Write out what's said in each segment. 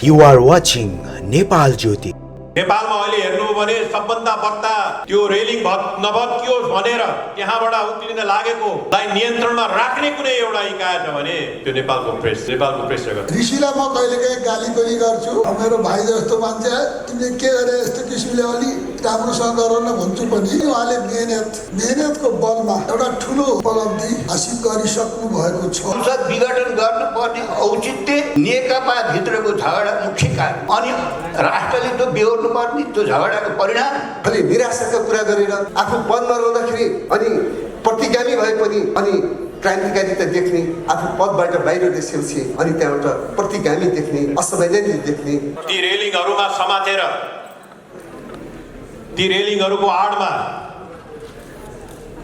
You are watching Nepal Jyoti. नेपालमा अहिले हेर्नु भने सबभन्दा बढ्ता त्यो रेलिङ नभत्कियोस् भनेर त्यहाँबाट उक्लिन लागेकोलाई नियन्त्रणमा राख्ने कुनै एउटा इकाइ छ भने त्यो नेपालको प्रेस जगत। ऋषिलाई म कहिलेकाहीँ गाली पनि गर्छु, मेरो भाइ जस्तो मान्छे तिमीले के गरे यस्तो किसिमले अलि राम्रोसँग गर न भन्छु पनि। उहाँले मेहनतको बलमा एउटा ठुलो उपलब्धि हासिल गरिसक्नु भएको छ। संसद विघटन गर्नुपर्ने औचित्य नेकपा भित्रको झगडा मुख्य कारण अनि राष्ट्रले त्यो बेहोर्नु पर्ने त्यो झगडाको परिणाम। खालि निराशाका कुरा गरेर आफू पदमा रहँदाखेरि अनि प्रतिगामी भए पनि अनि क्रान्तिकारिता देख्ने, आफू पदबाट बाहिर निस्केपछि अनि त्यहाँबाट प्रतिगामी देख्ने, असंवैधानिक देख्ने। ती रेलिङहरूमा समातेर ती रेलिङहरूको आडमा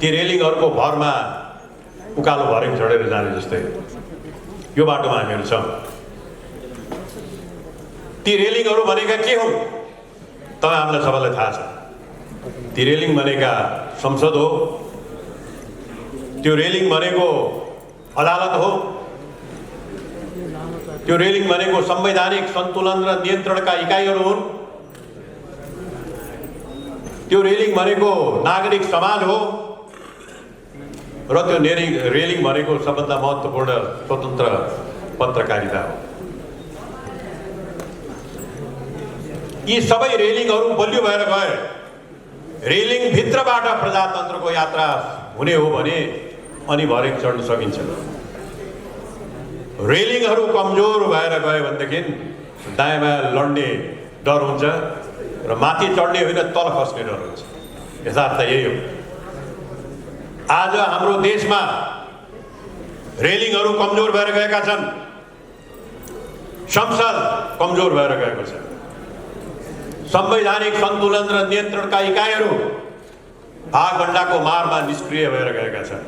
ती रेलिङहरूको भरमा उकालो भर्यङ चढेर जाने जस्तै यो बाटोमा हामीहरू छौँ। ती रेलिङहरू भनेका के हुन् तपाईँ हामीलाई सबैलाई थाहा छ। ती रेलिङ भनेका संसद हो, त्यो रेलिङ भनेको अदालत हो, त्यो रेलिङ भनेको संवैधानिक सन्तुलन र नियन्त्रणका इकाइहरू हुन्, त्यो रेलिङ भनेको नागरिक समाज हो र त्यो रेलिङ भनेको सबभन्दा महत्त्वपूर्ण स्वतन्त्र पत्रकारिता हो। यी सबै रेलिङहरू बलियो भएर गए। रेलिङ भित्रबाट प्रजातन्त्रको यात्रा हुने हो भने अनि भर्यङ चढ्न सकिन्छ। रेलिङहरू कमजोर भएर गयो भनेदेखि दायाँ बायाँ लड्ने डर हुन्छ र माथि चढ्ने होइन तल खस्ने डर हुन्छ। यथार्थ यही हो। आज हाम्रो देशमा रेलिङहरू कमजोर भएर गएका छन्, संसद कमजोर भएर गएको छ, संवैधानिक सन्तुलन र नियन्त्रणका इकाइहरू भागभण्डाको मारमा निष्क्रिय भएर गएका छन्।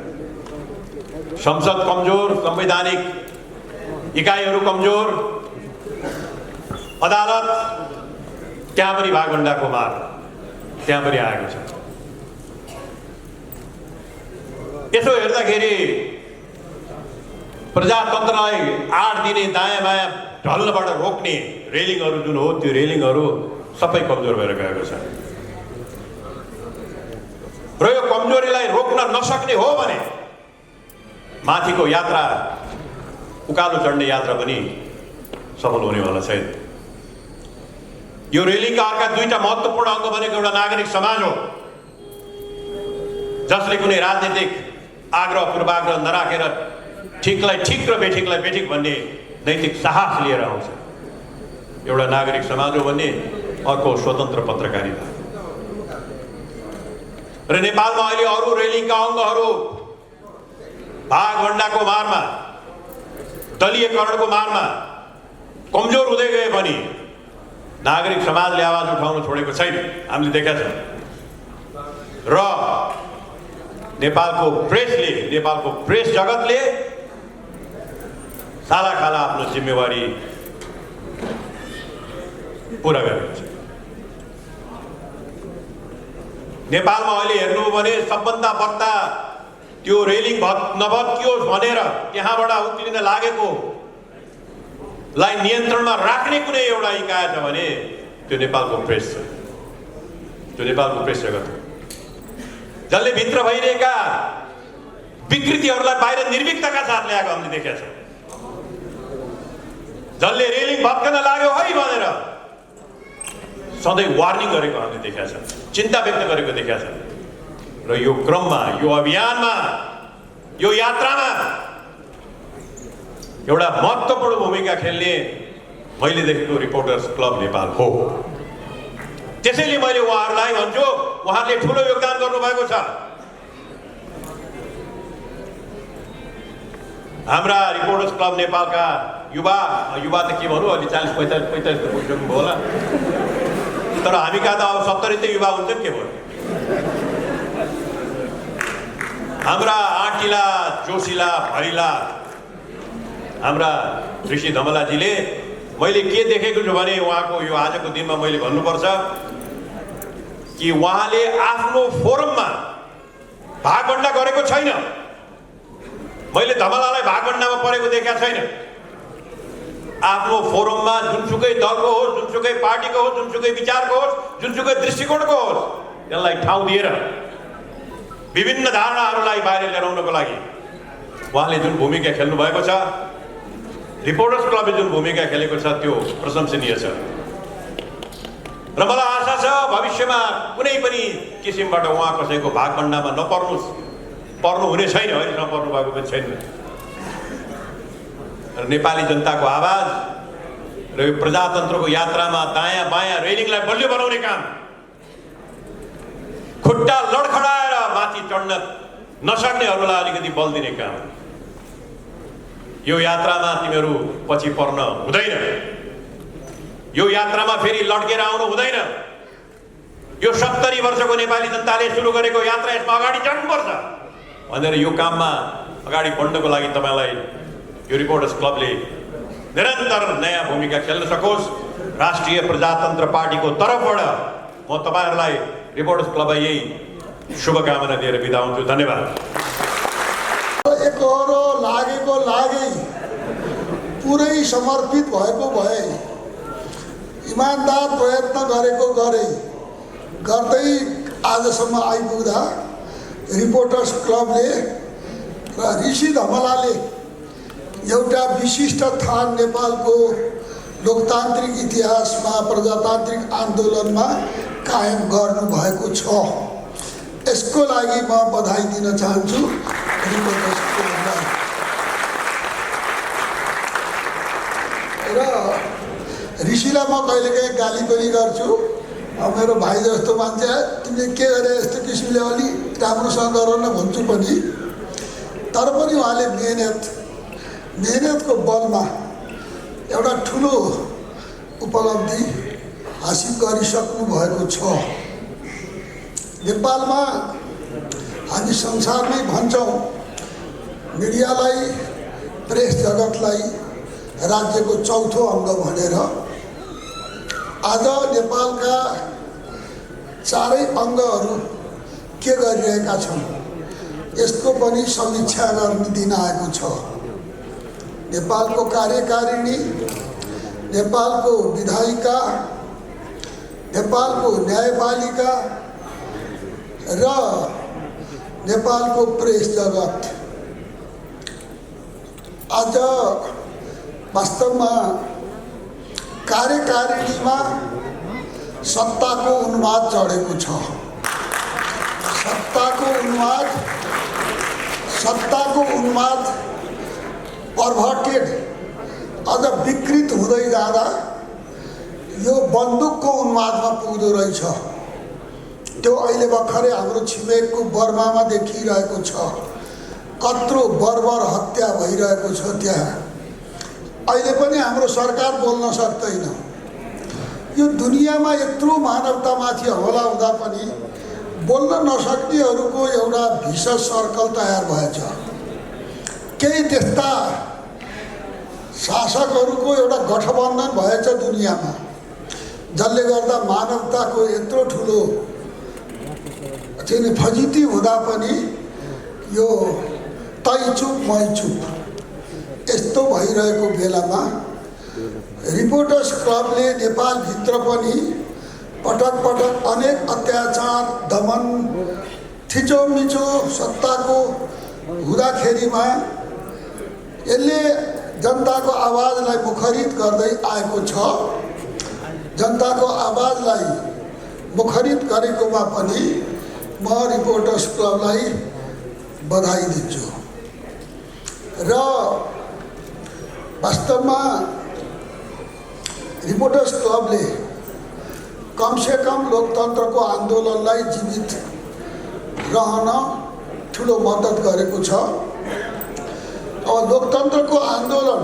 संसद कमजोर, संवैधानिक इकाइहरू कमजोर, अदालत त्यहाँ पनि भागभण्डाको मार त्यहाँ पनि आएको छ। यसो हेर्दाखेरि प्रजातन्त्रलाई आड दिने, दायाँ बायाँ ढल्नबाट रोक्ने रेलिङहरू जुन हो त्यो रेलिङहरू सबै कमजोर भएर गएको छ। र यो कमजोरीलाई रोक्न नसक्ने हो भने माथिको यात्रा, उकालो चढ्ने यात्रा पनि सफल हुनेवाला छैन। यो रेलिङका अर्का दुईटा महत्त्वपूर्ण अङ्ग भनेको एउटा नागरिक समाज हो, जसले कुनै राजनीतिक आग्रह पूर्वाग्रह नराखेर ठिकलाई ठिक र बेठिकलाई बेठिक भन्ने नैतिक साहस लिएर आउँछ। एउटा नागरिक समाज हो भने अर्को स्वतन्त्र पत्रकारिता। र नेपालमा अहिले अरू रेलिङका अङ्गहरू भागभण्डाको मारमा, दलीयकरणको मारमा कमजोर हुँदै गए पनि नागरिक समाजले आवाज उठाउन छोडेको छैन, हामीले देखेका छौँ। र नेपालको प्रेस जगतले सालाखाला आफ्नो जिम्मेवारी पुरा गरेको छ। नेपालमा अहिले हेर्नु भने सबभन्दा बढ्ता त्यो रेलिङ नभत्कियोस् भनेर त्यहाँबाट उक्लिन लागेकोलाई नियन्त्रणमा राख्ने कुनै एउटा इकाइ छ भने त्यो नेपालको प्रेस छ, त्यो नेपालको प्रेस जगत हो, जसले भित्र भइरहेका विकृतिहरूलाई बाहिर निर्भीकताका साथ ल्याएको हामीले देखेका छौँ। जसले रेलिङ भत्कन लाग्यो है भनेर सधैँ वार्निङ गरेको हामीले देखेका छौँ, चिन्ता व्यक्त गरेको देखेका छौँ। र यो क्रममा, यो अभियानमा, यो यात्रामा एउटा महत्त्वपूर्ण भूमिका खेल्ने मैले देखेको रिपोर्टर्स क्लब नेपाल हो। त्यसैले मैले उहाँहरूलाई भन्छु, उहाँहरूले ठुलो योगदान गर्नुभएको छ। हाम्रा रिपोर्टर्स क्लब नेपालका युवा त के भनौँ, अलि 40-45 पुग्नु होला, तर हामी कहाँ त अब 70 त युवा हुन्छन् के भयो। हाम्रा आँटिला, जोसिला, भरिला हाम्रा ऋषि धमलाजीले मैले के देखेको छु भने उहाँको यो आजको दिनमा मैले भन्नुपर्छ कि उहाँले आफ्नो फोरममा भागभण्डा गरेको छैन। मैले धमलालाई भागभण्डामा परेको देखेको छैन। आफ्नो फोरममा जुनसुकै दलको होस्, जुनसुकै पार्टीको होस्, जुनसुकै विचारको होस्, जुनसुकै दृष्टिकोणको होस्, त्यसलाई ठाउँ दिएर विभिन्न धारणाहरूलाई बाहिर ल्याउनको लागि उहाँले जुन भूमिका खेल्नु भएको छ, रिपोर्टर्स क्लबले जुन भूमिका खेलेको छ त्यो प्रशंसनीय छ। र मलाई आशा छ भविष्यमा कुनै पनि किसिमबाट उहाँ कसैको भागभण्डामा पर्नु हुने छैन, अहिलेसम्म पर्नु भएको पनि छैन। र नेपाली जनताको आवाज र यो प्रजातन्त्रको यात्रामा दायाँ बायाँ रेलिङलाई बलियो बनाउने काम, खुट्टा लडखडाएर माथि चढ्न नसक्नेहरूलाई अलिकति बल दिने काम, यो यात्रामा तिमीहरू पछि पर्न हुँदैन। यो यात्रामा फेरि लड्केर आउनु हुँदैन। यो 70 वर्षको नेपाली जनताले सुरु गरेको यात्रा, यसमा अगाडि चढ्नुपर्छ भनेर यो काममा अगाडि बढ्नको लागि तपाईँलाई यो रिपोर्टर्स क्लबले निरन्तर नयाँ भूमिका खेल्न सकोस्। राष्ट्रिय प्रजातन्त्र पार्टीको तर्फबाट म तपाईँहरूलाई रिपोर्टर्स क्लबलाई यही शुभकामना दिएर बिदा हुन्छु। धन्यवाद। एकहोरो लागेको लागै, पुरै समर्पित भएको भए, इमान्दार प्रयत्न गरेको गरे, गर्दै आजसम्म आइपुग्दा रिपोर्टर्स क्लबले र ऋषि धमलाले एउटा विशिष्ट स्थान नेपालको लोकतान्त्रिक इतिहासमा, प्रजातान्त्रिक आन्दोलनमा कायम गर्नुभएको छ। यसको लागि म बधाई दिन चाहन्छु रिपोर्टर्स क्लबलाई। र ऋषिलाई म कहिलेकाहीँ गाली पनि गर्छु, मेरो भाइ जस्तो मान्छे, तिमीले के गरे यस्तो किसिमले अलि राम्रोसँग गर न भन्छु पनि। तर पनि उहाँले मेहनतको बलमा एउटा ठुलो उपलब्धि हासिल गरिसक्नु भएको छ। नेपालमा हामी संसारमै भन्छौँ मिडियालाई, प्रेस जगतलाई राज्यको चौथो अङ्ग भनेर। आज नेपालका चारै अङ्गहरू के गरिरहेका छन् यसको पनि समीक्षा गर्ने दिन आएको छ। नेपालको कार्यकारिणी, नेपालको विधायिका, नेपालको न्यायपालिका र नेपालको प्रेस जगत आज वास्तवमा कार्यकारिणीमा सत्ताको उन्माद चढेको छ। सत्ताको उन्माद पर्भर्टेड, अझ विकृत हुँदै जाँदा यो बन्दुकको उन्मादमा पुग्दो रहेछ। त्यो अहिले भर्खरै हाम्रो छिमेकको बर्मामा देखिरहेको छ। कत्रो बर्बर हत्या भइरहेको छ त्यहाँ। अहिले पनि हाम्रो सरकार बोल्न सक्दैन। यो दुनियाँमा यत्रो मानवतामाथि हमला हुँदा पनि बोल्न नसक्नेहरूको एउटा भिषस सर्कल तयार भएछ। केही त्यस्ता शासकहरूको एउटा गठबन्धन भएछ दुनियाँमा, जसले गर्दा मानवताको यत्रो ठुलो चाहिँ फजिती हुँदा पनि यो तै चुप मै चुप यस्तो भइरहेको बेलामा रिपोर्टर्स क्लबले नेपालभित्र पनि पटक पटक अनेक अत्याचार, दमन, थिचोमिचो सत्ताको हुँदाखेरिमा यसले जनताको आवाजलाई मुखरित गर्दै आएको छ। जनताको आवाजलाई मुखरित गरेकोमा पनि म रिपोर्टर्स क्लबलाई बधाई दिन्छु। र वास्तवमा रिपोर्टर्स क्लबले कमसेकम लोकतन्त्रको आन्दोलनलाई जीवित रहन ठुलो मद्दत गरेको छ। अब लोकतन्त्रको आन्दोलन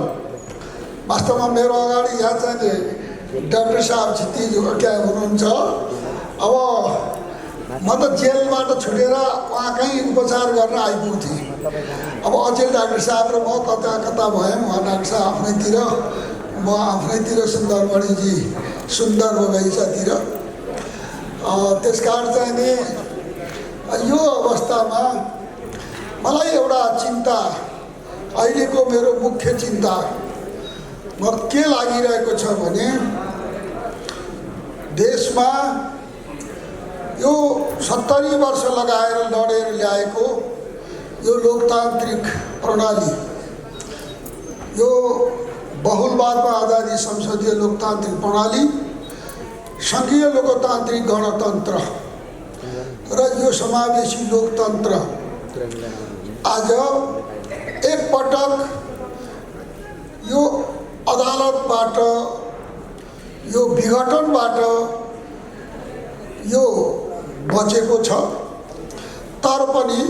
वास्तवमा मेरो अगाडि यहाँ चाहिँ डाक्टर साहब छित्तिज्यू हुनुहुन्छ। अब म त जेलबाट छुटेर उहाँकै उपचार गर्न आइपुग्थेँ। अब अचेल डाक्टर साहब र म कता कता भयौँ। उहाँ डाक्टर साहब आफ्नैतिर, म आफ्नैतिर, सुन्दरमणिजी सुन्दर बगैँचातिर। त्यस कारण चाहिँ नि यो अवस्थामा मलाई एउटा चिन्ता अहिलेको मेरो मुख्य चिन्ता के लागिरहेको छ भने देशमा यो 70 वर्ष लगाएर लडेर ल्याएको यो लोकतान्त्रिक प्रणाली, यो बहुलवादमा आधारित संसदीय लोकतान्त्रिक प्रणाली, सङ्घीय लोकतान्त्रिक गणतन्त्र र यो समावेशी लोकतन्त्र आज एकपटक यो अदालतबाट, यो विघटनबाट यो बचेको छ, तर पनि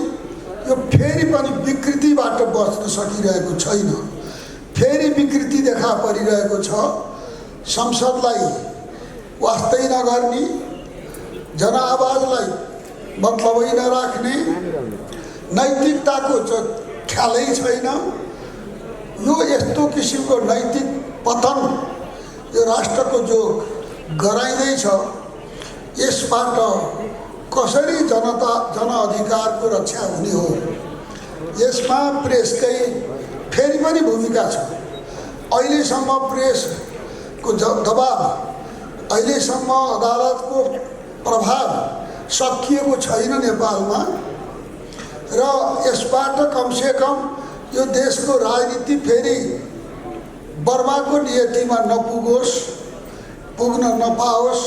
यो फेरि पनि विकृतिबाट बच्न सकिरहेको छैन। फेरि विकृति देखा परिरहेको छ। संसदलाई वास्तै नगर्ने, जनआवाजलाई मतलबै नराख्ने, नैतिकताको ख्यालै छैन। यो यस्तो किसिमको नैतिक पतन यो राष्ट्रको जो गराइँदैछ, यसबाट कसरी जनअधिकारको रक्षा हुने हो? यसमा प्रेसकै फेरि पनि भूमिका छ। अहिलेसम्म प्रेसको दबाब, अहिलेसम्म अदालतको प्रभाव सकिएको छैन नेपालमा र यसबाट कमसेकम यो देशको राजनीति फेरि बर्बादको नियतिमा नपुगोस्, पुग्न नपाओस्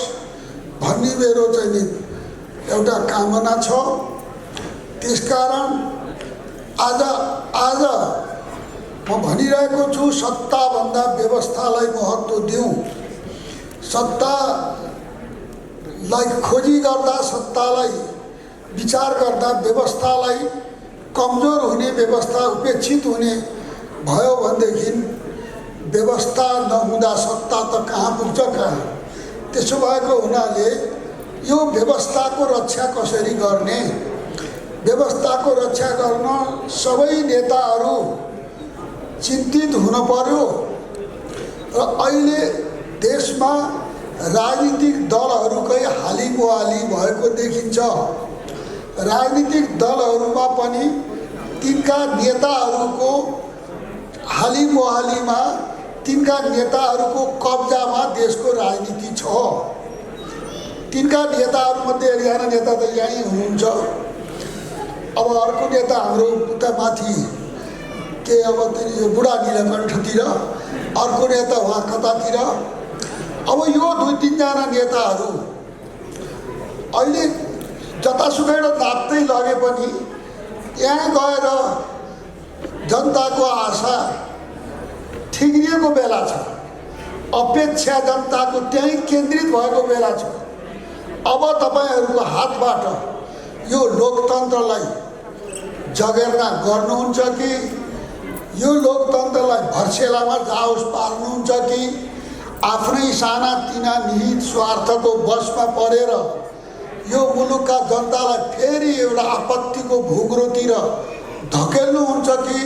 भन्ने मेरो चाहिँ एउटा कामना छ। त्यसकारण आज म भनिरहेको छु, सत्ताभन्दा व्यवस्थालाई महत्त्व दिउँ। सत्तालाई खोजी गर्दा, सत्तालाई विचार गर्दा व्यवस्थालाई कमजोर हुने, व्यवस्था उपेक्षित हुने भयो भनेदेखि व्यवस्था नहुँदा सत्ता त कहाँ पुग्छ कहाँ? त्यसो भएको हुनाले यो व्यवस्थाको रक्षा कसरी गर्ने? व्यवस्थाको रक्षा गर्न सबै नेताहरू चिन्तित हुन पर्यो। र अहिले देशमा राजनीतिक दलहरूकै हालिमुहाली भएको देखिन्छ। राजनीतिक दलहरूमा पनि तिनका नेताहरूको हालिमुहालीमा, तिनका नेताहरूको कब्जामा देशको राजनीति छ। तिनका नेताहरूमध्ये एकजना नेता त यहीँ हुनुहुन्छ। अब अर्को नेता हाम्रो उता माथि के अब यो बुढा नीलकण्ठतिर, अर्को नेता उहाँ कतातिर। अब यो 2-3 नेताहरू अहिले जतासुकै नाप्दै लगे पनि यहाँ गएर जनताको आशा ठिग्रिएको बेला छ, अपेक्षा जनताको त्यहीँ केन्द्रित भएको बेला छ। अब तपाईँहरूको हातबाट यो लोकतन्त्रलाई जगेर्ना गर्नुहुन्छ कि यो लोकतन्त्रलाई भर्सेलामा जाओस् पार्नुहुन्छ कि आफ्नै साना तिना निहित स्वार्थको बसमा परेर यो मुलुकका जनतालाई फेरि एउटा आपत्तिको भुग्रोतिर धकेल्नुहुन्छ कि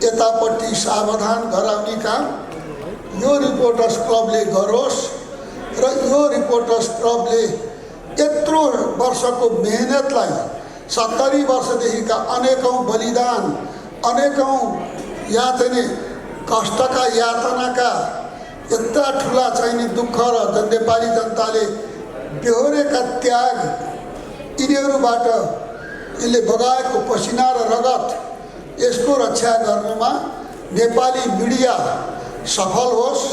यतापट्टि सावधान गराउने काम यो रिपोर्टर्स क्लबले गरोस्। र यो रिपोर्टर्स क्लबले यत्रो वर्षको मेहनतलाई, 70 वर्षदेखिका अनेकौं बलिदान, अनेकौं कष्टका यातनाका यत्रा ठुला चाहिने दुःख र नेपाली जनताले बेहोरेका त्याग, यिनीहरूबाट यसले बगाएको पसिना र रगत, यसको रक्षा गर्नमा नेपाली मिडिया सफल होस्,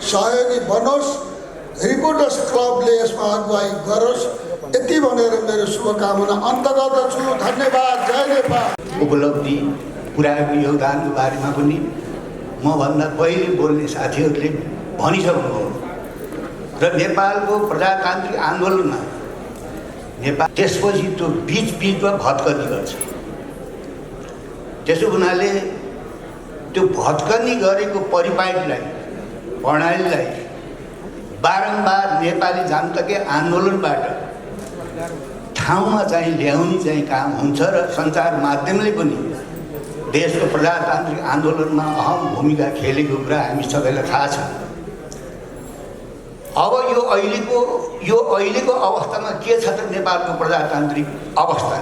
सहयोगी बनोस्, रिपोर्टर्स क्लबले यसमा अगुवाई गरोस्, यति भनेर मेरो शुभकामना अन्त गर्दछु। धन्यवाद। जय नेपाल। उपलब्धि, पुर्याएको योगदानको बारेमा पनि मभन्दा पहिले बोल्ने साथीहरूले भनिसक्नुभयो र नेपालको प्रजातान्त्रिक आन्दोलनमा नेपाल त्यसपछि त्यो बिचमा भत्कनी गर्छ। त्यसो हुनाले त्यो भत्कनी गरेको परिपाटीलाई, प्रणालीलाई बारम्बार नेपाली जनताकै आन्दोलनबाट ठाउँमा चाहिँ ल्याउने चाहिँ काम हुन्छ र सञ्चार माध्यमले पनि देशको प्रजातान्त्रिक आन्दोलनमा अहम भूमिका खेलेको कुरा हामी सबैलाई थाहा छ। अब यो अहिलेको अवस्थामा के छ त नेपालको प्रजातान्त्रिक अवस्था?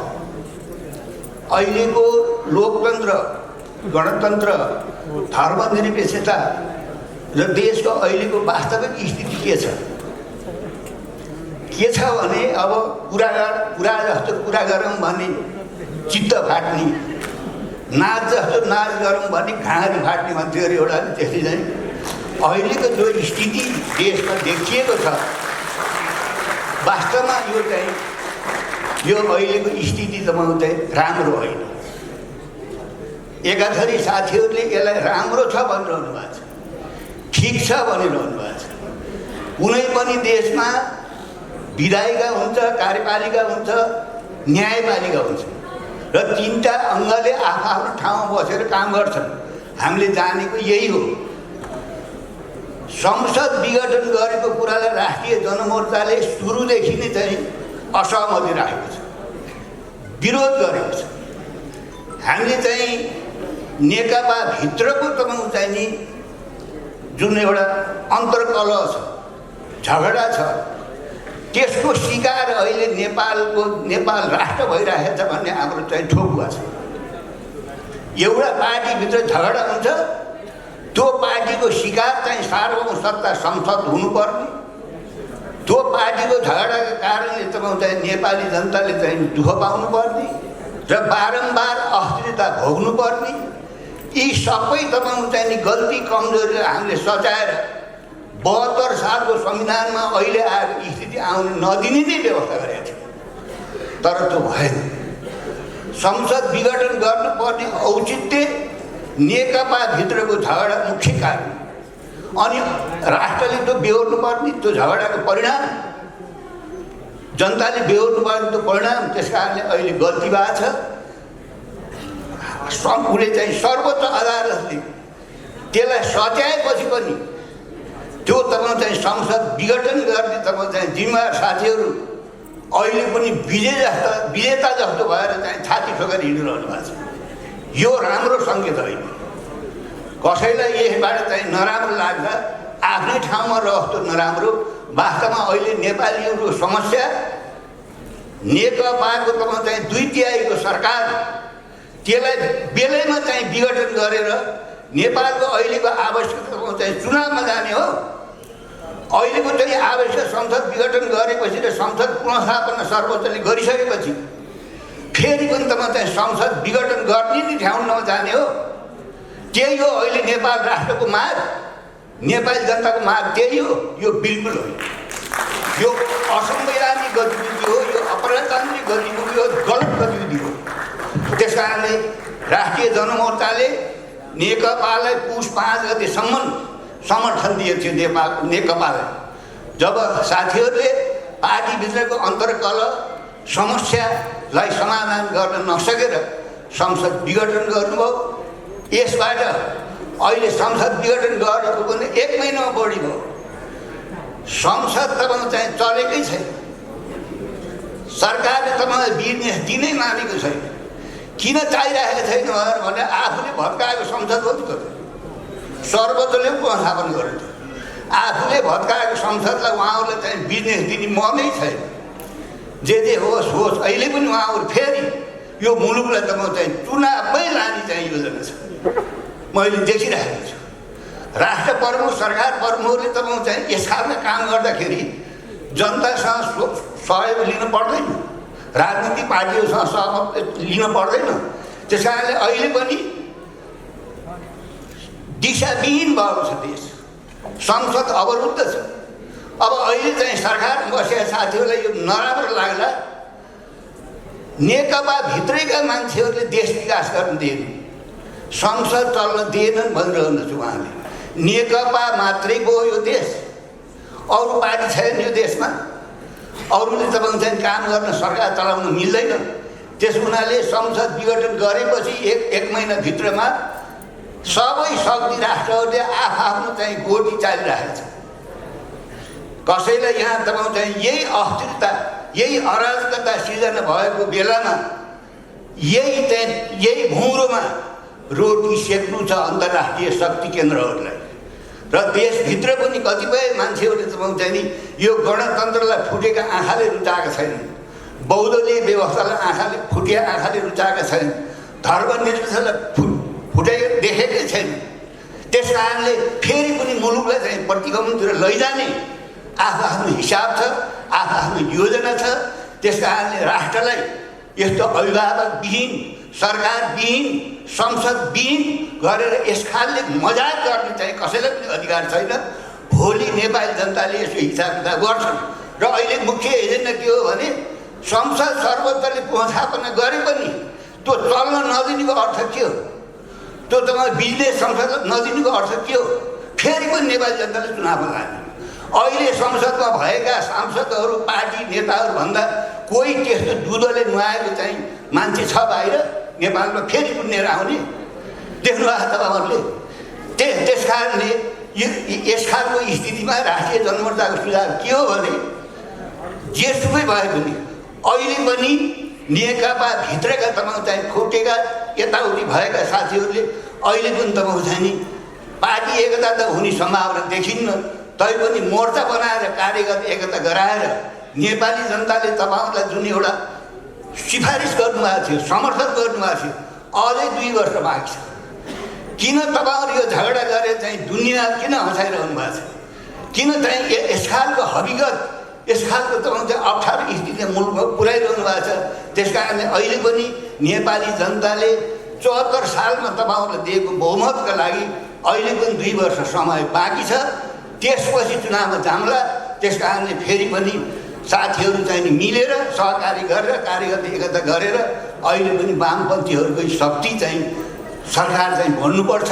अहिलेको लोकतन्त्र गणतन्त्र धर्मनिरपेक्षता र देशको अहिलेको वास्तविक स्थिति के छ भने अब कुरा जस्तो कुरा गरौँ भने चित्त फाट्ने, नाच जस्तो नाच गरौँ भने घाँडी फाट्ने भन्थ्यो अरे एउटा। त्यसै चाहिँ अहिलेको जो स्थिति देशमा देखिएको छ वास्तवमा यो अहिलेको स्थिति तपाईँको चाहिँ राम्रो होइन। एकाथरी साथीहरूले यसलाई राम्रो छ भनिरहनु भएको छ, ठिक छ भनिरहनु भएको छ। कुनै पनि देशमा विधायिका हुन्छ, कार्यपालिका हुन्छ, न्यायपालिका हुन्छ र तीनटा अङ्गले आफ्नो ठाउँमा बसेर काम गर्छन्। हामीले जानेको यही हो। संसद विघटन गरेको कुरालाई राष्ट्रिय जनमोर्चाले सुरुदेखि नै चाहिँ असहमति राखेको छ, विरोध गरेको छ। हामीले चाहिँ नेकपा भित्रको तपाईँको चाहिँ नि जुन एउटा अन्तर्कलह छ, झगडा छ, त्यसको शिकार अहिले नेपाल राष्ट्र भइरहेको छ भन्ने हाम्रो चाहिँ ठोकुवा छ। एउटा पार्टीभित्र झगडा हुन्छ, त्यो पार्टीको शिकार चाहिँ सार्वभौम सत्ता संसद हुनुपर्ने। त्यो पार्टीको झगडाको कारणले तपाईँको चाहिँ नेपाली जनताले चाहिँ दुःख पाउनुपर्ने र बारम्बार अस्थिरता भोग्नुपर्ने। यी सबै तपाईँको चाहिँ नि गल्ती कमजोरीलाई हामीले सच्याएर 72 सालको संविधानमा अहिले आएको स्थिति आउन नदिने नै व्यवस्था गरेका थियौँ, तर त्यो भएन। संसद विघटन गर्नुपर्ने औचित्य नेकपा भित्रको झगडा मुख्य कारण, अनि राष्ट्रले त्यो बेहोर्नु पर्ने, त्यो झगडाको परिणाम जनताले बेहोर्नु पर्ने त्यो परिणाम। त्यस कारणले अहिले गल्ती भएको छ। उसले चाहिँ सर्वोच्च अदालतले त्यसलाई सच्याएपछि पनि त्यो तपाईँ चाहिँ संसद विघटन गर्ने तपाईँ चाहिँ जिम्मेवार साथीहरू अहिले पनि विजेता जस्तो भएर चाहिँ छाती ठोकेर हिँडिरहनु भएको छ। यो राम्रो सङ्केत होइन। कसैलाई यसबाट चाहिँ नराम्रो लाग्दा आफ्नै ठाउँमा रह्यो नराम्रो। वास्तवमा अहिले नेपालीहरूको समस्या नेकपाको तपाईँ चाहिँ 2/3 सरकार त्यसलाई बेलैमा चाहिँ विघटन गरेर नेपालको अहिलेको आवश्यकता चाहिँ चुनावमा जाने हो। अहिलेको चाहिँ आवश्यक संसद विघटन गरेपछि र संसद पुनर्स्थापना सर्वोच्चले गरिसकेपछि फेरि पनि तपाईँ चाहिँ संसद विघटन गर्ने नै ठाउँमा जाने हो। त्यही हो अहिले नेपाल राष्ट्रको माग, नेपाली जनताको माग त्यही हो। यो बिल्कुल हो, यो असंवैधानिक गतिविधि हो, यो अप्रजातान्त्रिक गतिविधि हो, गलत गतिविधि हो। त्यस कारणले राष्ट्रिय जनमोर्चाले नेकपालाई पुस 5 गतेसम्म समर्थन दिएको थियो नेकपालाई। जब साथीहरूले पार्टीभित्रको अन्तर्कलह समस्यालाई समाधान गर्न नसकेर संसद विघटन गर्नुभयो। यसबाट अहिले संसद विघटन गरेको पनि 1 महिनामा बढी भयो। संसद तपाईँ चाहिँ चलेकै छैन। सरकारले तपाईँलाई बिजनेस दिनै मानेको छैन। किन चाहिरहेको छैन भने आफूले भत्काएको संसद हो नि त। सर्वोच्चले पुनर्स्थापन गरेको थियो। आफूले भत्काएको संसदलाई उहाँहरूले चाहिँ बिजनेस दिने मनै छैन। जे होस् होस्, अहिले पनि उहाँहरू फेरि यो मुलुकलाई तपाईँ चाहिँ चुनावमै लाने चाहिँ योजना छ। मैले देखिरहेको छु राष्ट्र प्रमुख सरकार प्रमुखले तपाईँ चाहिँ यस खालका काम गर्दाखेरि जनतासँग सहयोग लिन पर्दैन, राजनीतिक पार्टीहरूसँग सहयोग लिन पर्दैन। त्यस कारणले अहिले पनि दिशाविहीन भएको छ देश। संसद अवरुद्ध छ। अब अहिले चाहिँ सरकार बसेका साथीहरूलाई यो नराम्रो लाग्ला। नेकपा भित्रैका मान्छेहरूले देश विकास गर्न दिएन, संसद चल्न दिएनन् भनिरहनुहुन्छ उहाँले। नेकपा मात्रै गयो यो देश, अरू पार्टी छैन यो देशमा। अरूले तपाईँ चाहिँ काम गर्न सरकार चलाउन मिल्दैन। त्यस हुनाले संसद विघटन गरेपछि एक महिनाभित्रमा सबै शक्ति राष्ट्रहरूले आफ्नो चाहिँ गोटी चालिरहेको छ। कसैलाई यहाँ तपाईँ चाहिँ यही अस्थिरता, यही अराजकता सिर्जना भएको बेलामा यही भुँरोमा रोटी सेक्नु छ अन्तर्राष्ट्रिय शक्ति केन्द्रहरूलाई। र देशभित्र पनि कतिपय मान्छेहरूले तपाईँ चाहिँ नि यो गणतन्त्रलाई फुटेका आँखाले रुचाएका छैनन्, बौद्धले व्यवस्थालाई फुटेका आँखाले रुचाएका छैनन्, धर्मनिरपेक्षतालाई फुटाइ देखेकै छैन। त्यस कारणले फेरि पनि मुलुकलाई चाहिँ प्रतिगमनतिर लैजाने आफ्नो हिसाब छ, आफ्नो योजना छ। त्यस कारणले राष्ट्रलाई यस्तो अभिभावकविहीन, सरकारविहीन, संसदविहीन गरेर यस खालले मजाक गर्ने चाहिँ कसैलाई पनि अधिकार छैन। भोलि नेपाली जनताले यसको हिसाब किताब गर्छन् र अहिले मुख्य एजेन्डा के हो भने संसद सर्वोच्चले व्यवस्थापना गरे पनि त्यो चल्न नदिनुको अर्थ के हो? त्यो तपाईँ बिजनेस संसद नदिनुको अर्थ के हो? फेरि पनि नेपाली जनताले चुनावमा लाने। अहिले संसदमा भएका सांसदहरू, पार्टी नेताहरूभन्दा कोही त्यस्तो दुधले नुहाएको चाहिँ मान्छे छ बाहिर नेपालमा फेरि पुण्येर आउने? देख्नुभएको तपाईँहरूले? त्यस कारणले यस खालको स्थितिमा राष्ट्रिय जनमोर्चाको सुझाव के हो भने जेसुकै भए पनि अहिले पनि नेकपा भित्रका तपाईँ चाहिँ खोटेका यताउति भएका साथीहरूले अहिले पनि तपाईँ चाहिँ नि पार्टी एकता त हुने सम्भावना देखिन्न। तैपनि मोर्चा बनाएर कार्यगत एकता गराएर नेपाली जनताले तपाईँहरूलाई जुन एउटा सिफारिस गर्नुभएको थियो, समर्थन गर्नुभएको थियो, अझै 2 वर्ष बाँकी छ। किन तपाईँहरू यो झगडा गरेर चाहिँ दुनियाँ किन हँसाइरहनु भएको छ? किन चाहिँ यस खालको हकीकत, यस खालको तपाईँ चाहिँ अप्ठ्यारो स्थितिमा मुलुकमा पुर्याइरहनु भएको छ? त्यस कारणले अहिले पनि नेपाली जनताले 74 सालमा तपाईँहरूलाई दिएको बहुमतका लागि अहिले पनि 2 वर्ष समय बाँकी छ। त्यसपछि चुनावमा जाम्ला। त्यस कारणले फेरि पनि साथीहरू चाहिँ मिलेर सहकारी गरेर कार्यगत एकता गरेर अहिले पनि वामपन्थीहरूको शक्ति चाहिँ सरकार चाहिँ भन्नुपर्छ।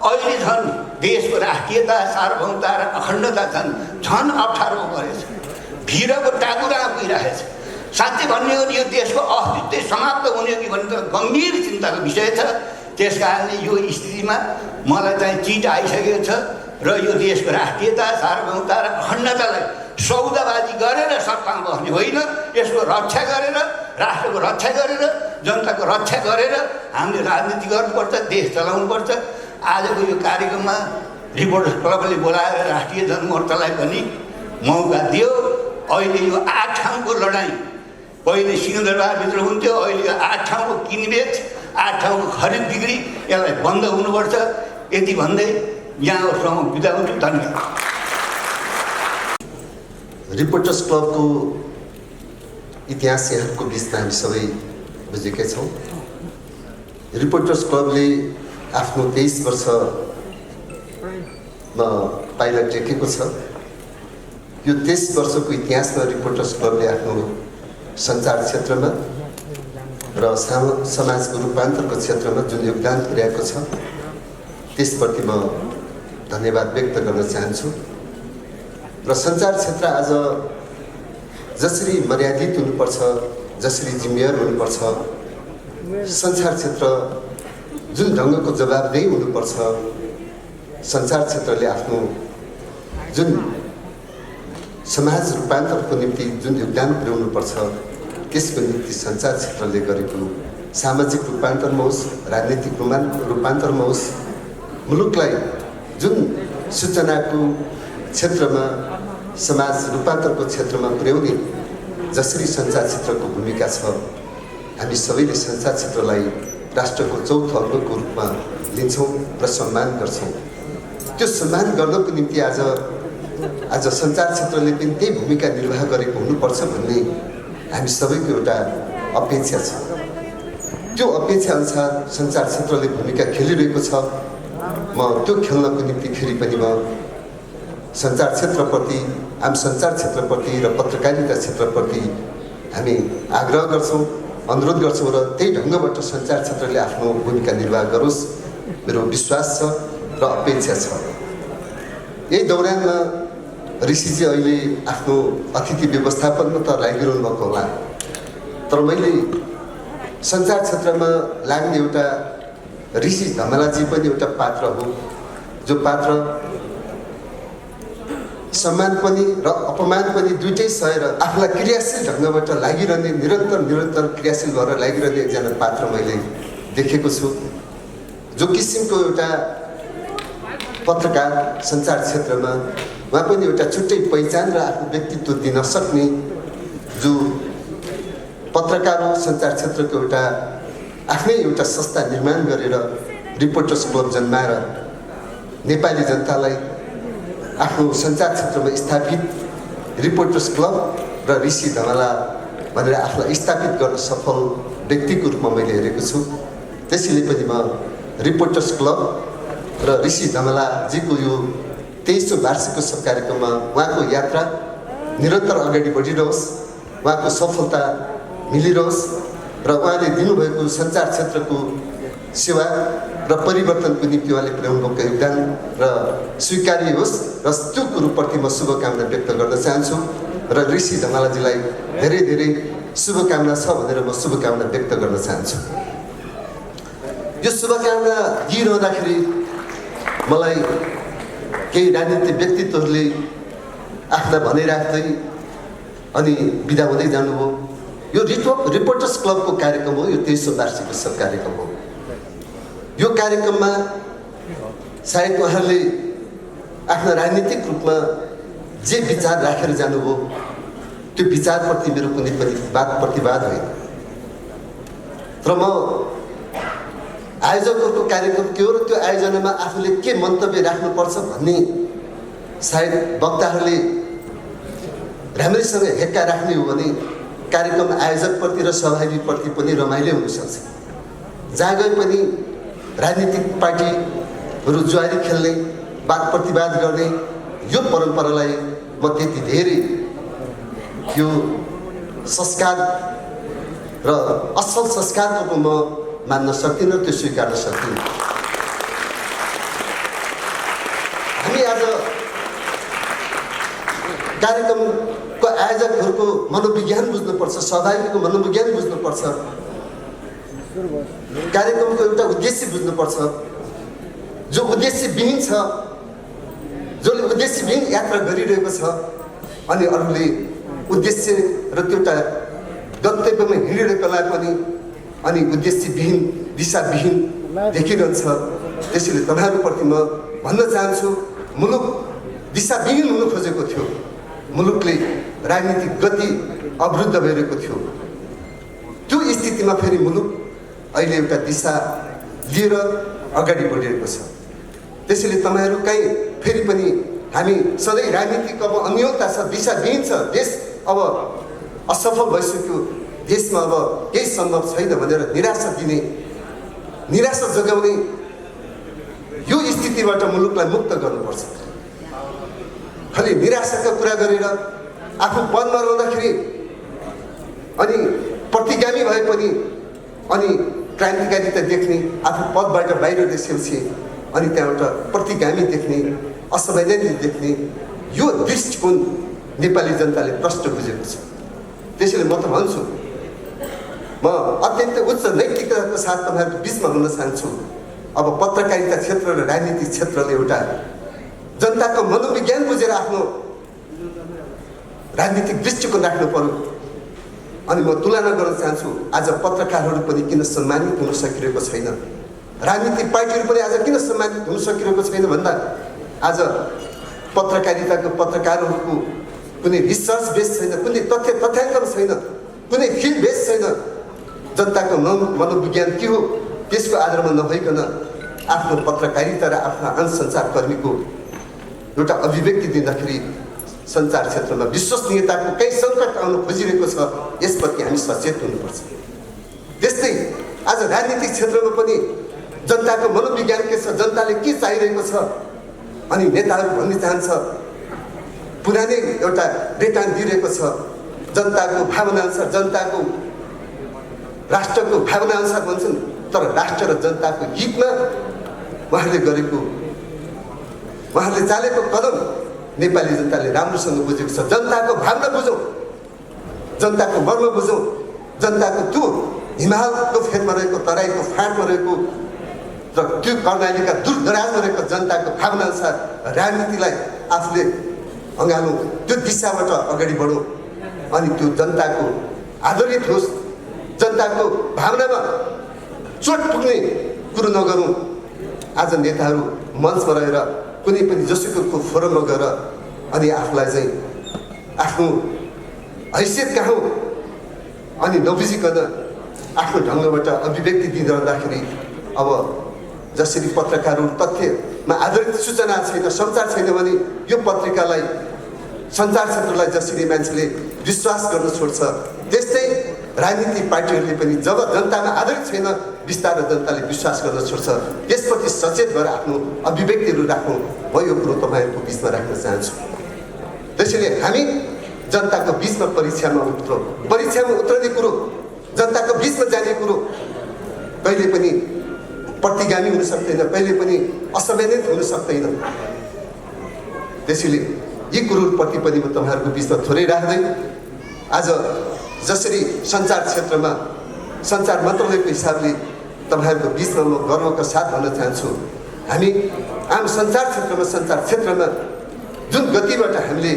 अहिले झन् देशको राष्ट्रियता, सार्वभौमता र अखण्डता झन् अप्ठ्यारोमा परेछ। भिरको टाकुरामा पुगिरहेछ। साँच्चै भन्ने हो भने यो देशको अस्तित्व समाप्त हुने हो कि भन्ने त गम्भीर चिन्ताको विषय छ। त्यस कारणले यो स्थितिमा मलाई चाहिँ चिट आइसकेको छ र यो देशको राष्ट्रियता, सार्वभौमता र अखण्डतालाई सौदाबाजी गरेर सत्तामा बस्ने होइन, यसको रक्षा गरेर, राष्ट्रको रक्षा गरेर, जनताको रक्षा गरेर हामीले राजनीति गर्नुपर्छ, देश चलाउनुपर्छ। आजको यो कार्यक्रममा रिपोर्टर्स क्लबले बोलाएर राष्ट्रिय जनमोर्चालाई पनि मौका दियो। अहिले यो 8 ठाउँको लडाइँ, पहिले सिंहदरबारभित्र हुन्थ्यो, अहिले यो 8 ठाउँको किनबेच, 8 ठाउँको खरिद बिक्री, यसलाई बन्द हुनुपर्छ। यति भन्दै यहाँहरूसँग बिदा हुन्छु। धन्यवाद। रिपोर्टर्स क्लबको इतिहास यहाँको बिचमा हामी सबै बुझेकै छौँ। रिपोर्टर्स क्लबले आफ्नो 23 वर्षमा पाइला टेकेको छ। यो 23 वर्षको इतिहासमा रिपोर्टर्स क्लबले आफ्नो सञ्चार क्षेत्रमा र समाजको रूपान्तरको क्षेत्रमा जुन योगदान पुर्याएको छ त्यसप्रति म धन्यवाद व्यक्त गर्न चाहन्छु। र सञ्चार क्षेत्र आज जसरी मर्यादित हुनुपर्छ, जसरी जिम्मेवार हुनुपर्छ, सञ्चार क्षेत्र जुन ढङ्गको जवाबदेही हुनुपर्छ, सञ्चार क्षेत्रले आफ्नो जुन समाज रूपान्तरको निम्ति जुन योगदान पुर्याउनुपर्छ त्यसको निम्ति सञ्चार क्षेत्रले गरेको सामाजिक रूपान्तरमा होस्, राजनीतिक रूपान्तरमा होस्, मुलुकलाई जुन सूचनाको क्षेत्रमा, समाज रूपान्तरको क्षेत्रमा पुर्याउने जसरी सञ्चार क्षेत्रको भूमिका छ, हामी सबैले सञ्चार क्षेत्रलाई राष्ट्रको चौथो अङ्गको रूपमा लिन्छौँ र सम्मान गर्छौँ। त्यो सम्मान गर्नको निम्ति आज सञ्चार क्षेत्रले पनि त्यही भूमिका निर्वाह गरेको हुनुपर्छ भन्ने हामी सबैको एउटा अपेक्षा छ। त्यो अपेक्षा अनुसार सञ्चार क्षेत्रले भूमिका खेलिरहेको छ। म त्यो खेल्नको निम्ति फेरि पनि म सञ्चार क्षेत्रप्रति, आम सञ्चार क्षेत्रप्रति र पत्रकारिता क्षेत्रप्रति हामी आग्रह गर्छौँ, अनुरोध गर्छौँ र त्यही ढङ्गबाट सञ्चार क्षेत्रले आफ्नो भूमिका निर्वाह गरोस् मेरो विश्वास छ र अपेक्षा छ। यही दौरानमा ऋषिजी अहिले आफ्नो अतिथि व्यवस्थापनमा त लागिरहनु भएको होला, तर मैले सञ्चार क्षेत्रमा लाग्ने एउटा ऋषि धमलाजी पनि एउटा पात्र हो, जो पात्र सम्मान पनि र अपमान पनि दुइटै सहेर आफूलाई क्रियाशील ढङ्गबाट लागिरहने, निरन्तर क्रियाशील भएर लागिरहने एकजना पात्र मैले देखेको छु। जो किसिमको एउटा पत्रकार सञ्चार क्षेत्रमा उहाँ पनि एउटा छुट्टै पहिचान र आफ्नो व्यक्तित्व दिन सक्ने जो पत्रकार हो, सञ्चार क्षेत्रको एउटा आफ्नै एउटा संस्था निर्माण गरेर रिपोर्टर्स क्लब जन्माएर नेपाली जनतालाई आफ्नो सञ्चार क्षेत्रमा स्थापित रिपोर्टर्स क्लब र ऋषि धमला भनेर आफूलाई स्थापित गर्न सफल व्यक्तिको रूपमा मैले हेरेको छु। त्यसैले पनि म रिपोर्टर्स क्लब र ऋषि धमलाजीको यो 23औं वार्षिकोत्सव कार्यक्रममा उहाँको यात्रा निरन्तर अगाडि बढिरहोस्, उहाँको सफलता मिलिरहोस् र उहाँले दिनुभएको सञ्चार क्षेत्रको सेवा र परिवर्तनको निम्ति उहाँले पुर्याउनु भएको योगदान र स्वीकार्य होस् र त्यो कुरोप्रति म शुभकामना व्यक्त गर्न चाहन्छु र ऋषि धमलाजीलाई धेरै धेरै शुभकामना छ भनेर म शुभकामना व्यक्त गर्न चाहन्छु। यो शुभकामना दिइरहँदाखेरि मलाई केही राजनीतिक व्यक्तित्वहरूले आफ्ना भनाइराख्दै अनि बिदा हुँदै जानुभयो। यो रिपोर्टर्स क्लबको कार्यक्रम हो, यो 23औं वार्षिकोत्सव कार्यक्रम हो। यो कार्यक्रममा सायद उहाँहरूले आफ्नो राजनीतिक रूपमा जे विचार राखेर जानुभयो त्यो विचारप्रति मेरो कुनै पनि वाद प्रतिवाद होइन। तर म आयोजकहरूको कार्यक्रम के हो र त्यो आयोजनामा आफूले के मन्तव्य राख्नुपर्छ भन्ने सायद वक्ताहरूले राम्रैसँग हेक्का राख्ने हो भने कार्यक्रम आयोजकप्रति र सहभागीप्रति पनि रमाइलो हुनसक्छ। जहाँ गए पनि राजनीतिक पार्टीहरू जुवारी खेल्ने, वाद प्रतिवाद गर्ने यो परम्परालाई म त्यति धेरै यो संस्कार र असल संस्कारको रूपमा मान्न सक्दिनँ, त्यो स्वीकार्न सक्दिनँ। हामी आज कार्यक्रमको आयोजकहरूको मनोविज्ञान बुझ्नुपर्छ, सहभागीको मनोविज्ञान बुझ्नुपर्छ, कार्यक्रमको एउटा उद्देश्य बुझ्नुपर्छ। जो उद्देश्यविहीन छ, जसले उद्देश्यविहीन यात्रा गरिरहेको छ अनि अरूले उद्देश्य र त्यो एउटा गन्तव्यमा हिँडिरहेकोलाई पनि अनि उद्देश्यविहीन दिशाविहीन देखिरहन्छ। त्यसैले तपाईँहरूप्रति म भन्न चाहन्छु, मुलुक दिशाविहीन हुन खोजेको थियो, मुलुकले राजनीतिक गति अवरुद्ध भइरहेको थियो। त्यो स्थितिमा फेरि मुलुक अहिले एउटा दिशा लिएर अगाडि बढिरहेको छ। त्यसैले तपाईँहरू कहीँ फेरि पनि हामी सधैँ राजनीतिक अब अन्योलता छ, दिशाविहीन छ, देश अब असफल भइसक्यो, देशमा अब केही सम्भव छैन भनेर निराशा दिने, निराशा जगाउने यो स्थितिबाट मुलुकलाई मुक्त गर्नुपर्छ। खालि निराशाका कुरा गरेर आफू पदमा रहँदाखेरि अनि प्रतिगामी भए पनि अनि क्रान्तिकारिता देख्ने, आफू पदबाट बाहिर निस्किए अनि त्यहाँबाट प्रतिगामी देख्ने, असंवैधानिक देख्ने यो दृष्टिकोण नेपाली जनताले प्रष्ट बुझेको छ। त्यसैले म त भन्छु, म अत्यन्त उच्च नैतिकताको साथ तपाईँहरूको बिचमा हुन चाहन्छु। अब पत्रकारिता क्षेत्र र राजनीतिक क्षेत्रले एउटा जनताको मनोविज्ञान बुझेर आफ्नो राजनीतिक दृष्टिकोण राख्नु पर्यो। अनि म तुलना गर्न चाहन्छु, आज पत्रकारहरू पनि किन सम्मानित हुन सकिरहेको छैन, राजनीतिक पार्टीहरू पनि आज किन सम्मानित हुन सकिरहेको छैन भन्दा आज पत्रकारिताको पत्रकारहरूको कुनै रिसर्च बेस छैन, कुनै तथ्याङ्क छैन, कुनै फिल्ड बेस छैन। जनताको मनोविज्ञान के हो त्यसको आधारमा नभइकन आफ्नो पत्रकारिता र आफ्नो अंश सञ्चारकर्मीको एउटा अभिव्यक्ति दिँदाखेरि सञ्चार क्षेत्रमा विश्वसनीयताको केही सङ्कट आउन खोजिरहेको छ, यसप्रति हामी सचेत हुनुपर्छ। त्यस्तै आज राजनीतिक क्षेत्रमा पनि जनताको मनोविज्ञान के छ, जनताले के चाहिरहेको छ अनि नेताहरू भन्न चाहन्छ, पुरानै एउटा रेटान दिइरहेको छ, जनताको भावना अनुसार, जनताको राष्ट्रको भावना अनुसार भन्छन्, तर राष्ट्र र जनताको हितमा उहाँले गरेको, उहाँले चालेको कदम नेपाली जनताले राम्रोसँग बुझेको छ। जनताको भावना बुझौँ, जनताको मर्म बुझौँ, जनताको त्यो हिमालको फेदमा रहेको, तराईको फाँटमा रहेको र त्यो कर्णालीका दूरदराजमा रहेको जनताको भावना अनुसार राजनीतिलाई आफूले अँगालौँ, त्यो दिशाबाट अगाडि बढौँ अनि त्यो जनताको आदरित होस्, जनताको भावनामा चोट पुग्ने कुरो नगरौँ। आज नेताहरू मञ्चमा रहेर कुनै पनि जसुकैको फोरममा गएर अनि आफूलाई चाहिँ आफ्नो हैसियत कहाँ हो अनि नबुझिकन आफ्नो ढङ्गबाट अभिव्यक्ति दिँदाखेरि अब जसरी पत्रकारहरू तथ्यमा आधारित सूचना छैन, सञ्चार छैन भने यो पत्रिकालाई, सञ्चार क्षेत्रलाई जसरी मान्छेले विश्वास गर्न छोड्छ, त्यस्तै राजनीतिक पार्टीहरूले पनि जब जनतामा आधारित छैन बिस्तारै जनताले विश्वास गर्न छोड्छ। त्यसप्रति सचेत भएर आफ्नो अभिव्यक्तिहरू राख्नु, म यो कुरो तपाईँहरूको बिचमा राख्न चाहन्छु। त्यसैले हामी जनताको बिचमा परीक्षामा उत्रने कुरो, जनताको बिचमा जाने कुरो कहिले पनि प्रतिगामी हुन सक्दैन, कहिले पनि असंवैधानिक हुन सक्दैन। त्यसैले यी कुरोप्रति पनि म तपाईँहरूको बिचमा थोरै राख्दै आज जसरी सञ्चार क्षेत्रमा सञ्चार मन्त्रालयको हिसाबले तपाईँहरूको बिचमा म गर्वका साथ भन्न चाहन्छु, हामी आम सञ्चार क्षेत्रमा जुन गतिबाट हामीले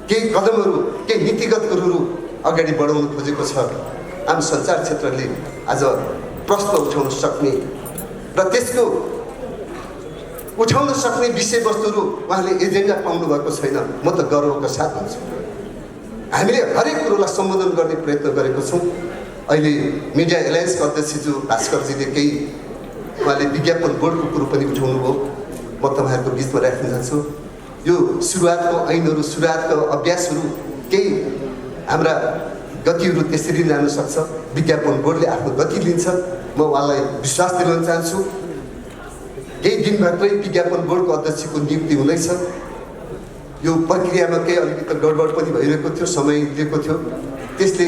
केही कदमहरू, केही नीतिगत कुरोहरू अगाडि बढाउन खोजेको छ, आम सञ्चार क्षेत्रले आज प्रश्न उठाउन सक्ने र त्यसको उठाउन सक्ने विषयवस्तुहरू उहाँले एजेन्डा पाउनु भएको छैन। म त गर्वका साथ भन्छु, हामीले हरेक कुरोलाई सम्बोधन गर्ने प्रयत्न गरेको छौँ। अहिले मिडिया एलायन्सका अध्यक्षज्यू भास्करजीले केही उहाँले विज्ञापन बोर्डको कुरो पनि उठाउनु भयो, म तपाईँहरूको बिचमा राख्न चाहन्छु। यो सुरुवातको ऐनहरू, सुरुवातको अभ्यासहरू, केही हाम्रा गतिहरू त्यसरी जान सक्छ। विज्ञापन बोर्डले आफ्नो गति लिन्छ, म उहाँलाई विश्वास दिलाउन चाहन्छु। केही दिनभित्रै विज्ञापन बोर्डको अध्यक्षको नियुक्ति हुँदैछ। यो प्रक्रियामा केही अलिकति गडबड पनि भइरहेको थियो, समय लिएको थियो। त्यसले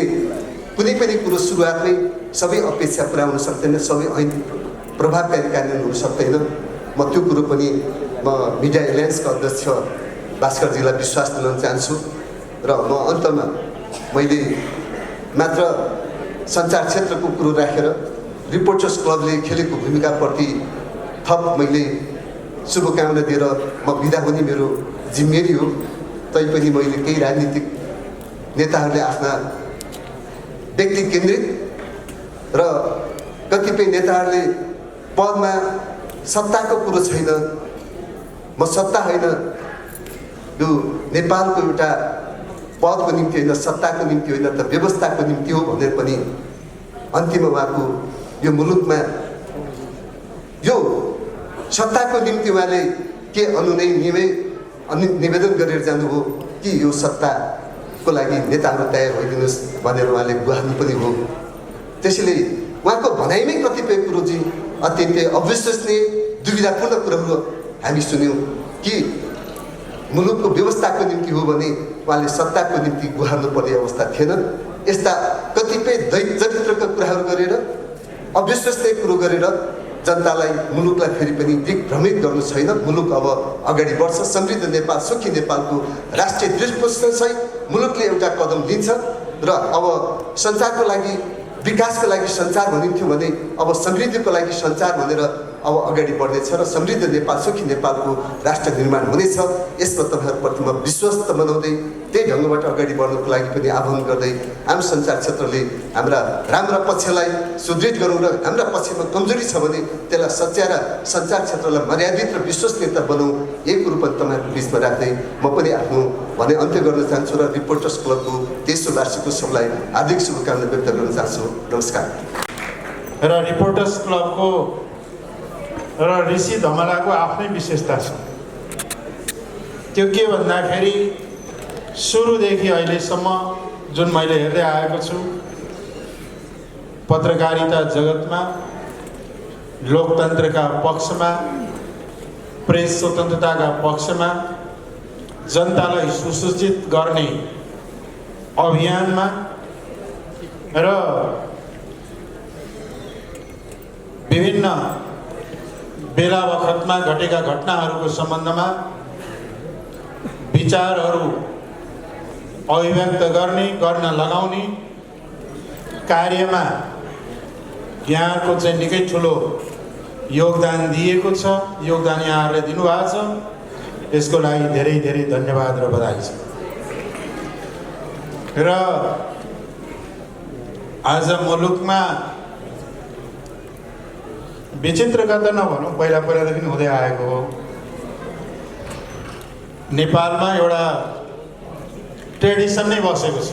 कुनै पनि कुरो सुरुवातमै सबै अपेक्षा पुरा हुन सक्दैन, सबै ऐन प्रभावकारी कार्यान्वयन हुन सक्दैन। म त्यो कुरो पनि म मिडिया एलायन्सका अध्यक्ष भास्करजीलाई विश्वास दिलाउन चाहन्छु। र म अन्तमा मैले मात्र सञ्चार क्षेत्रको कुरो राखेर रिपोर्टर्स क्लबले खेलेको भूमिकाप्रति थप मैले शुभकामना दिएर म बिदा हुने मेरो जिम्मेवारी हो। तैपनि मैले केही राजनीतिक नेताहरूले आफ्ना व्यक्ति केन्द्रित र कतिपय नेताहरूले पदमा सत्ताको कुरो छैन, म सत्ता होइन, यो नेपालको एउटा पदको निम्ति होइन, सत्ताको निम्ति होइन, त व्यवस्थाको निम्ति हो भनेर पनि अन्तिममा उहाँको यो मुलुकमा यो सत्ताको निम्ति उहाँले के निवेदन गरेर जानुभयो कि यो सत्ताको लागि नेताहरू तयार भइदिनुहोस् भनेर उहाँले गुहार्नु पनि हो। त्यसैले उहाँको भनाइमै कतिपय कुरो चाहिँ अत्यन्तै अविश्वसनीय, दुविधापूर्ण कुराहरू हामी सुन्यौँ कि मुलुकको व्यवस्थाको निम्ति हो भने उहाँले सत्ताको निम्ति गुहार्नु पर्ने अवस्था थिएन। यस्ता कतिपय चरित्रका कुराहरू गरेर, अविश्वसनीय कुरो गरेर जनतालाई, मुलुकलाई फेरि पनि दिग्भ्रमित गर्नु छैन। मुलुक अब अगाडि बढ्छ, समृद्ध नेपाल, सुखी नेपालको राष्ट्रिय दृष्टिकोणसहित मुलुकले एउटा कदम लिन्छ। र अब सञ्चारको लागि, विकासको लागि सञ्चार भनिन्थ्यो भने अब समृद्धिको लागि सञ्चार भनेर अब अगाडि बढ्नेछ र समृद्ध नेपाल, सुखी नेपालको राष्ट्र निर्माण हुनेछ। यसमा तपाईँहरूप्रति म विश्वस्त बनाउँदै त्यही ढङ्गबाट अगाडि बढ्नुको लागि पनि आह्वान गर्दै आम सञ्चार क्षेत्रले हाम्रा राम्रा पक्षलाई सुदृढ गरौँ र हाम्रा पक्षमा कमजोरी छ भने त्यसलाई सच्याएर सञ्चार क्षेत्रलाई मर्यादित र विश्वसनीयता बनाउँ, यही कुरो पनि तपाईँहरूको बिचमा राख्दै म पनि आफ्नो भने अन्त्य गर्न चाहन्छु र रिपोर्टर्स क्लबको तेस्रो वार्षिक उत्सवलाई हार्दिक शुभकामना व्यक्त गर्न चाहन्छु। नमस्कार। र रिपोर्टर्स क्लबको र ऋषि धमलाको आफ्नै विशेषता छ। त्यो के भन्दाखेरि सुरुदेखि अहिलेसम्म जुन मैले हेर्दै आएको छु, पत्रकारिता जगतमा लोकतन्त्रका पक्षमा, प्रेस स्वतन्त्रताका पक्षमा, जनतालाई सुसूचित गर्ने अभियानमा र विभिन्न बेला बखतमा घटेका घटनाहरूको सम्बन्धमा विचारहरू अभिव्यक्त गर्न लगाउने कार्यमा यहाँको चाहिँ निकै ठुलो योगदान दिएको छ, योगदान यहाँहरूले दिनुभएको छ। यसको लागि धेरै धेरै धन्यवाद र बधाई छ। र आज मुलुकमा विचित्रका त नभनौँ, पहिलादेखि हुँदै आएको हो। नेपालमा एउटा ट्रेडिसन नै बसेको छ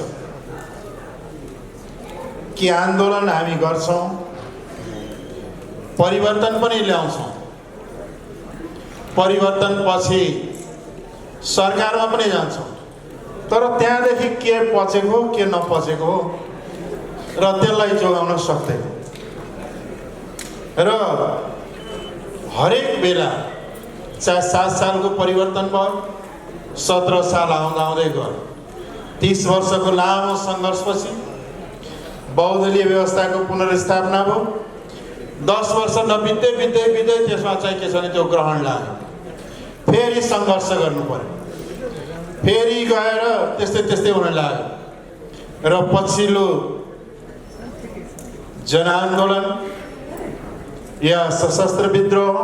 कि आन्दोलन हामी गर्छौँ, परिवर्तन पनि ल्याउँछौँ। परिवर्तनपछि सरकारमा पनि जान्छौँ, तर त्यहाँदेखि के पचेको के नपचेको हो र त्यसलाई जोगाउन सक्दैन। र हरेक बेला चाहे 7 सालको परिवर्तन भयो, 17 साल आउँदा आउँदै गयो, 30 वर्षको लामो सङ्घर्षपछि बहुदलीय व्यवस्थाको पुनर्स्थापना भयो। 10 वर्ष नबित्दै बित्दै बित्दै त्यसमा चाहिँ के छ भने त्यो ग्रहण लाग्यो, फेरि सङ्घर्ष गर्नु पर्यो, फेरि गएर त्यस्तै त्यस्तै हुन लाग्यो र पछिल्लो जनआन्दोलन या सशस्त्र विद्रोह,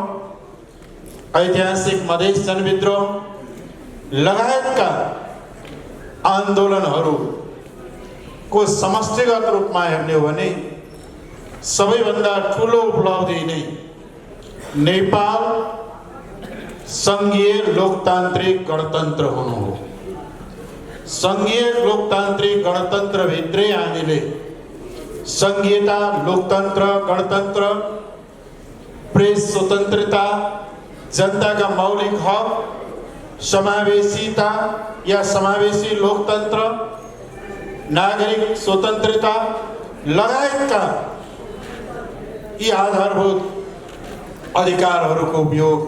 ऐतिहासिक मधेस जनविद्रोह लगायतका आन्दोलनहरूको समष्टिगत रूपमा हेर्ने हो भने सबैभन्दा ठुलो उपलब्धि नै नेपाल सङ्घीय लोकतान्त्रिक गणतन्त्र हुनु हो। सङ्घीय लोकतान्त्रिक गणतन्त्रभित्रै हामीले सङ्घीयता, लोकतन्त्र, गणतन्त्र, प्रेस स्वतन्त्रता, जनताका मौलिक हक, समावेशिता या समावेशी लोकतन्त्र, नागरिक स्वतन्त्रता लगायतका यी आधारभूत अधिकारहरूको उपयोग,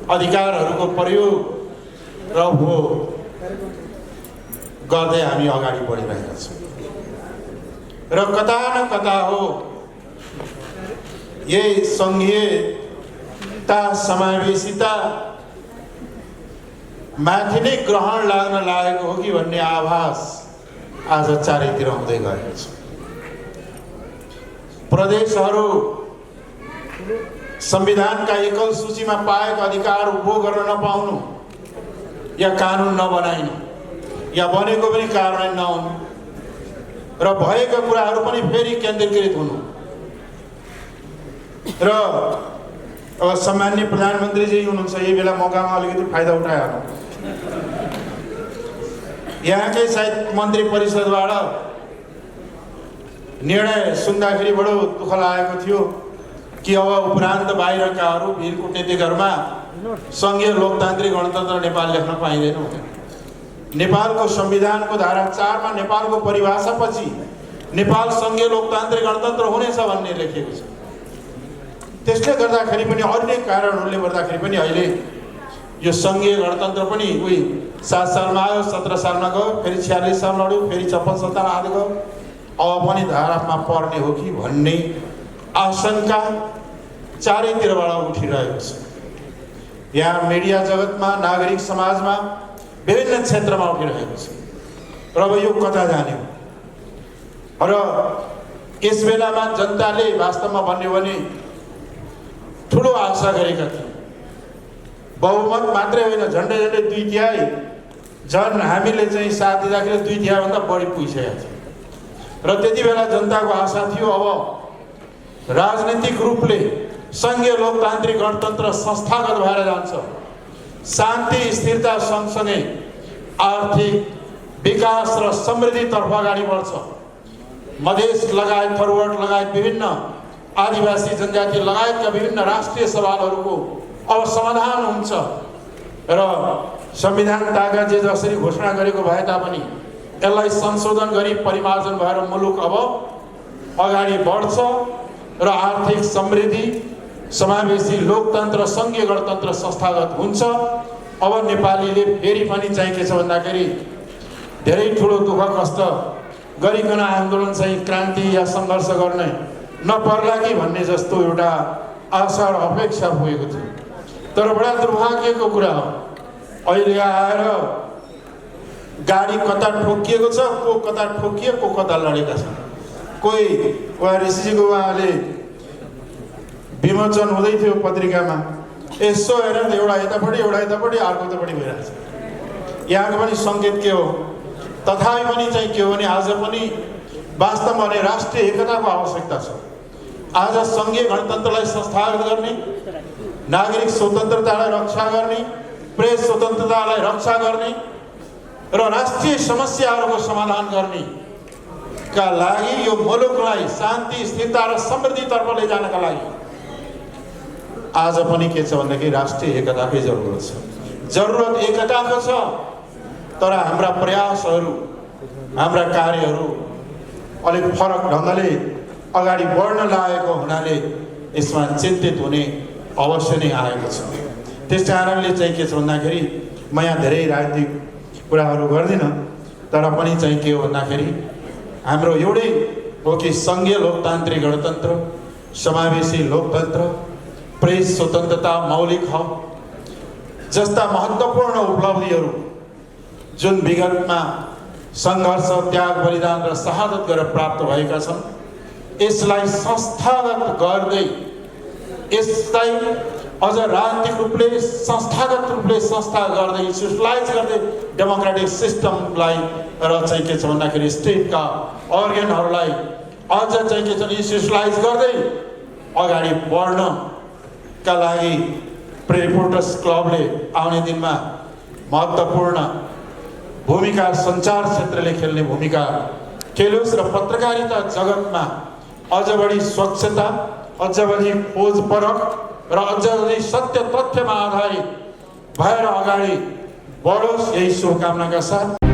अधिकारहरूको प्रयोग र उपभोग गर्दै हामी अगाडि बढिरहेका छौँ। र कता न कता हो यही सङ्घीयता, समावेशिता माथि नै ग्रहण लाग्न लागेको हो कि भन्ने आभास आज चारैतिर हुँदै गएको छ। प्रदेशहरू संविधानका एकल सूचीमा पाएका अधिकार उपभोग गर्न नपाउनु या कानुन नबनाइनु या बनेको पनि कार्यान्वयन नहुनु र भएका कुराहरू पनि फेरि केन्द्रीकृत हुनु र अब सम्माननीय प्रधानमन्त्रीजी हुनुहुन्छ, यही बेला मौकामा अलिकति फाइदा उठायो। यहाँकै सायद मन्त्री परिषदबाट निर्णय सुन्दाखेरि बडो दुःख लागेको थियो कि अब उपरान्त बाहिरकाहरू वीर कूटनीतिकहरूमा सङ्घीय लोकतान्त्रिक गणतन्त्र नेपाल लेख्न पाइँदैन। नेपालको संविधानको धारा 4 मा नेपालको परिभाषापछि नेपाल सङ्घीय लोकतान्त्रिक गणतन्त्र हुनेछ भन्ने लेखिएको छ। त्यसले गर्दाखेरि पनि अन्य कारणहरूले गर्दाखेरि पनि अहिले यो सङ्घीय गणतन्त्र पनि 7 सालमा आयो, 17 सालमा गयो, फेरि 46 सालमा लड्यो, फेरि 56 साल आदि गयो, अब पनि धारामा पर्ने हो कि भन्ने आशंका चारैतिरबाट उठिरहेको छ। यहाँ मिडिया जगतमा, नागरिक समाजमा, विभिन्न क्षेत्रमा उठिरहेको छ। र अब यो कता जाने हो र यस बेलामा जनताले वास्तवमा भन्ने हो भने ठुलो आशा गरेका थिए। बहुमत मात्रै होइन, झन्डै झन्डै 2/3 झन् हामीले चाहिँ साथ दिँदाखेरि 2/3 भन्दा बढी पुगिसकेको थियो र त्यति बेला जनताको आशा थियो अब राजनीतिक रूपले सङ्घीय लोकतान्त्रिक गणतन्त्र संस्थागत भएर जान्छ, शान्ति स्थिरता सँगसँगै आर्थिक विकास र समृद्धितर्फ अगाडि बढ्छ। मधेस लगायत, फरवर्ड लगायत विभिन्न आदिवासी जनजाति लगायतका विभिन्न राष्ट्रिय सवालहरूको अब समाधान हुन्छ र संविधान तागाजे जसरी घोषणा गरेको भए तापनि यसलाई संशोधन गरी परिमार्जन भएर मुलुक अब अगाडि बढ्छ र आर्थिक समृद्धि, समावेशी लोकतन्त्र, सङ्घीय गणतन्त्र संस्थागत हुन्छ। अब नेपालीले फेरि पनि चाहिँ के छ भन्दाखेरि धेरै ठुलो दुःख कष्ट गरिकन आन्दोलन चाहिँ क्रान्ति या सङ्घर्ष गर्ने नपर्ला कि भन्ने जस्तो एउटा आशा र अपेक्षा पुगेको थियो। तर बडा दुर्भाग्यको कुरा हो, अहिले आएर गाडी कता ठोकिएको छ, को कता ठोकियो, को कता लडेका छन्। कोही उहाँ ऋषिजीको उहाँले विमोचन हुँदै थियो पत्रिकामा, यसो हेरेर एउटा यतापट्टि अर्को यतापट्टि भइरहेको छ। यहाँको पनि सङ्केत के हो, तथापि पनि चाहिँ के हो भने आज पनि वास्तवमा भने राष्ट्रिय एकताको आवश्यकता छ। आज सङ्घीय गणतन्त्रलाई संस्थागत गर्ने, नागरिक स्वतन्त्रतालाई रक्षा गर्ने, प्रेस स्वतन्त्रतालाई रक्षा गर्ने र राष्ट्रिय समस्याहरूको समाधान गर्ने का लागि यो मुलुकलाई शान्ति, स्थिरता र समृद्धितर्फ लैजानका लागि आज पनि के छ भन्दाखेरि राष्ट्रिय एकताकै जरुरत छ। जरुरत एकताको छ, तर हाम्रा प्रयासहरू, हाम्रा कार्यहरू अलिक फरक ढङ्गले अगाडि बढ्न लागेको हुनाले यसमा चिन्तित हुने अवश्य नै आएको छ। त्यस कारणले चाहिँ के छ भन्दाखेरि म यहाँ धेरै राजनीतिक कुराहरू गर्दिनँ, तर पनि चाहिँ के हो भन्दाखेरि हाम्रो एउटै हो कि सङ्घीय लोकतान्त्रिक गणतन्त्र, समावेशी लोकतन्त्र, प्रेस स्वतन्त्रता, मौलिक हक जस्ता महत्त्वपूर्ण उपलब्धिहरू जुन विगतमा सङ्घर्ष, त्याग, बलिदान र शहादत गरेर प्राप्त भएका छन्, यसलाई संस्थागत गर्दै, यसलाई अझ राजनीतिक रूपले संस्थागत रूपले संस्था गर्दै, इन्स्टिट्युसनलाइज गर्दै डेमोक्रेटिक सिस्टमलाई र चाहिँ के छ भन्दाखेरि स्टेटका अर्गनहरूलाई अझ चाहिँ के छ इन्स्टिट्युसनलाइज गर्दै अगाडि बढ्नका लागि रिपोर्टर्स क्लबले आउने दिनमा महत्त्वपूर्ण भूमिका, सञ्चार क्षेत्रले खेल्ने भूमिका खेलोस् र पत्रकारिता जगतमा अझ बढी स्वच्छता, अझ बढी खोजपरक र अझ बढी सत्य तथ्यमा आधारित भएर अगाडि बढोस्, यही शुभकामनाका साथ